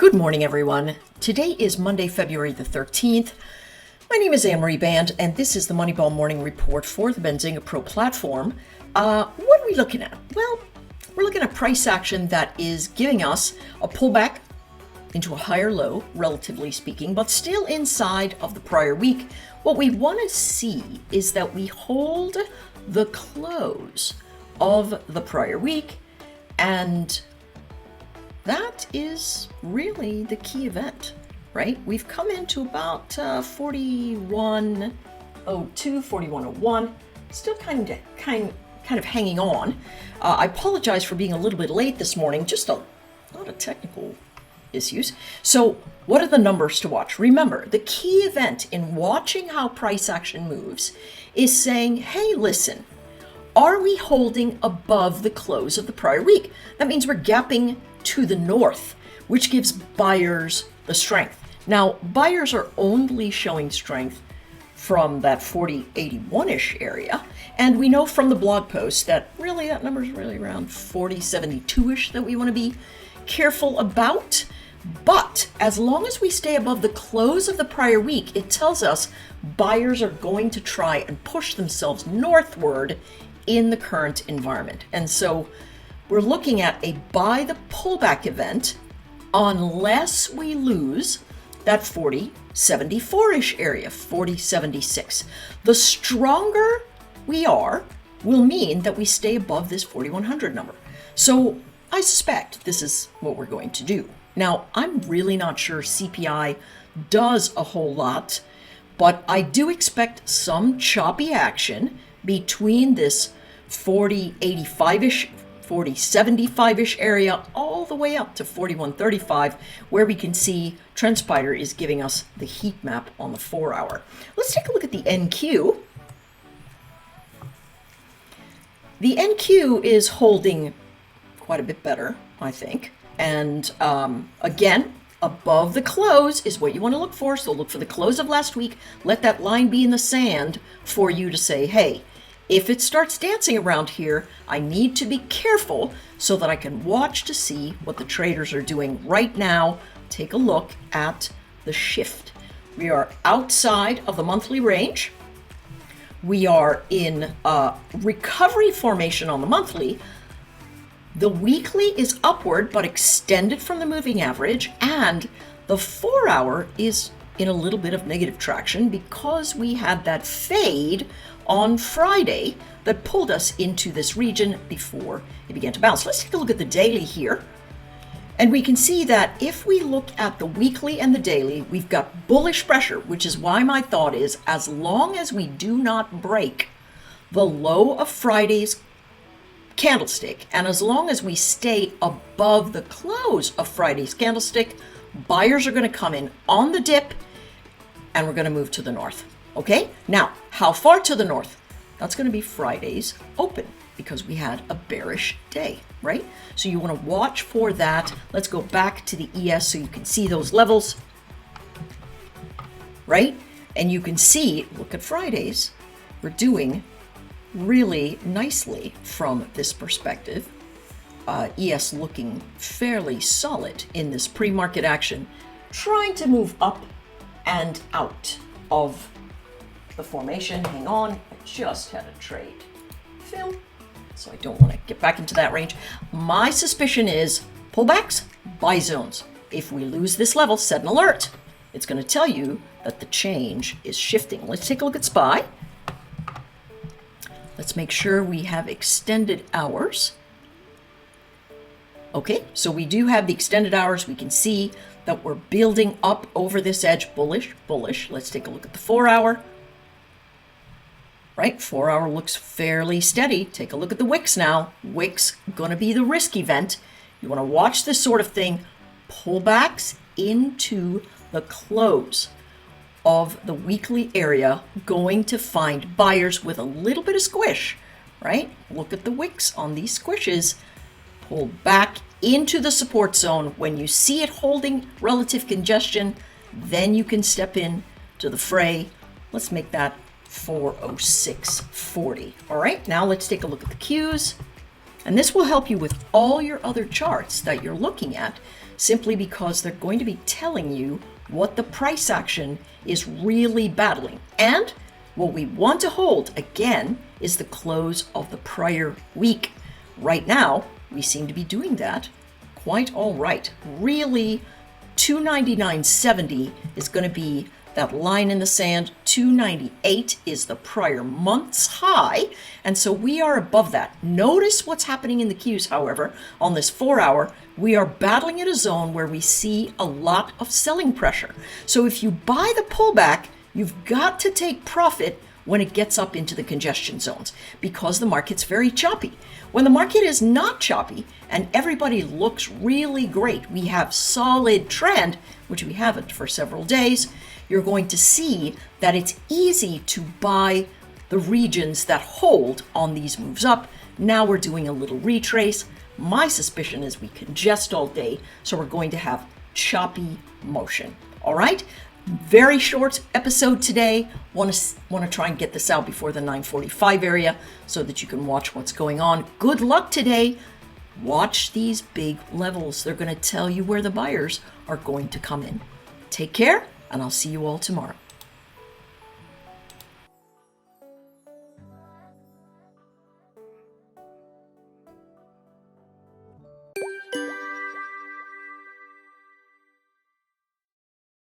Good morning, everyone. Today is Monday, February the 13th. My name is Anne-Marie Band, and this is the Moneyball Morning Report for the Benzinga Pro platform. What are we looking at? Well, we're looking at price action that is giving us a pullback into a higher low, relatively speaking, but still inside of the prior week. What we want to see is that we hold the close of the prior week, and that is really the key event, right? We've come into about 4102, 4101, still kind of hanging on. I apologize for being a little bit late this morning, just a lot of technical issues. So what are the numbers to watch? Remember, the key event in watching how price action moves is saying, hey, listen, are we holding above the close of the prior week? That means we're gapping to the north, which gives buyers the strength. Now, buyers are only showing strength from that 4081-ish area, and we know from the blog post that really that number is really around 4072-ish that we want to be careful about. But as long as we stay above the close of the prior week, it tells us buyers are going to try and push themselves northward in the current environment. And so we're looking at a buy the pullback event unless we lose that 4074-ish area, 4076. The stronger we are will mean that we stay above this 4100 number. So I suspect this is what we're going to do. Now, I'm really not sure CPI does a whole lot, but I do expect some choppy action between this 4085-ish 4075-ish area all the way up to 4135, where we can see TrendSpider is giving us the heat map on the 4-hour. Let's take a look at the NQ. The NQ is holding quite a bit better, I think. And again, above the close is what you want to look for. So look for the close of last week. Let that line be in the sand for you to say, hey, if it starts dancing around here, I need to be careful so that I can watch to see what the traders are doing right now. Take a look at the shift. We are outside of the monthly range. We are in recovery formation on the monthly. The weekly is upward but extended from the moving average, and the 4-hour is in a little bit of negative traction because we had that fade on Friday that pulled us into this region before it began to bounce. Let's take a look at the daily here. And we can see that if we look at the weekly and the daily, we've got bullish pressure, which is why my thought is as long as we do not break the low of Friday's candlestick, and as long as we stay above the close of Friday's candlestick, buyers are going to come in on the dip and we're going to move to the north. Okay, now how far to the north? That's going to be Friday's open because we had a bearish day, right? So you want to watch for that. Let's go back to the ES so you can see those levels, right? And you can see, look at Friday's, we're doing really nicely from this perspective. ES looking fairly solid in this pre-market action, trying to move up and out of the formation. Hang on, I just had a trade fill, so I don't want to get back into that range. My suspicion is pullbacks, buy zones. If we lose this level, set an alert. It's going to tell you that the change is shifting. Let's take a look at SPY. Let's make sure we have extended hours. Okay, so we do have the extended hours. We can see that we're building up over this edge, bullish, bullish. Let's take a look at the 4-hour. Right, 4-hour looks fairly steady. Take a look at the wicks now. Wicks gonna be the risk event. You wanna watch this sort of thing. Pullbacks into the close of the weekly area, going to find buyers with a little bit of squish, right? Look at the wicks on these squishes. Pull back into the support zone. When you see it holding relative congestion, then you can step in to the fray. Let's make that 406.40. All right, now let's take a look at the Qs. And this will help you with all your other charts that you're looking at. simply because they're going to be telling you what the price action is really battling. And what we want to hold, again, is the close of the prior week. Right now, we seem to be doing that quite all right. Really, 299.70 is going to be that line in the sand. 298 is the prior month's high, and so we are above that. Notice what's happening in the Qs, however. On this 4 hour, we are battling at a zone where we see a lot of selling pressure. So if you buy the pullback, you've got to take profit when it gets up into the congestion zones, because the market's very choppy. When the market is not choppy and everybody looks really great, we have solid trend, which we haven't for several days, you're going to see that it's easy to buy the regions that hold on these moves up. Now we're doing a little retrace. My suspicion is we congest all day, so we're going to have choppy motion. All right? Very short episode today. Want to try and get this out before the 9:45 area so that you can watch what's going on. Good luck today. Watch these big levels. They're going to tell you where the buyers are going to come in. Take care, and I'll see you all tomorrow.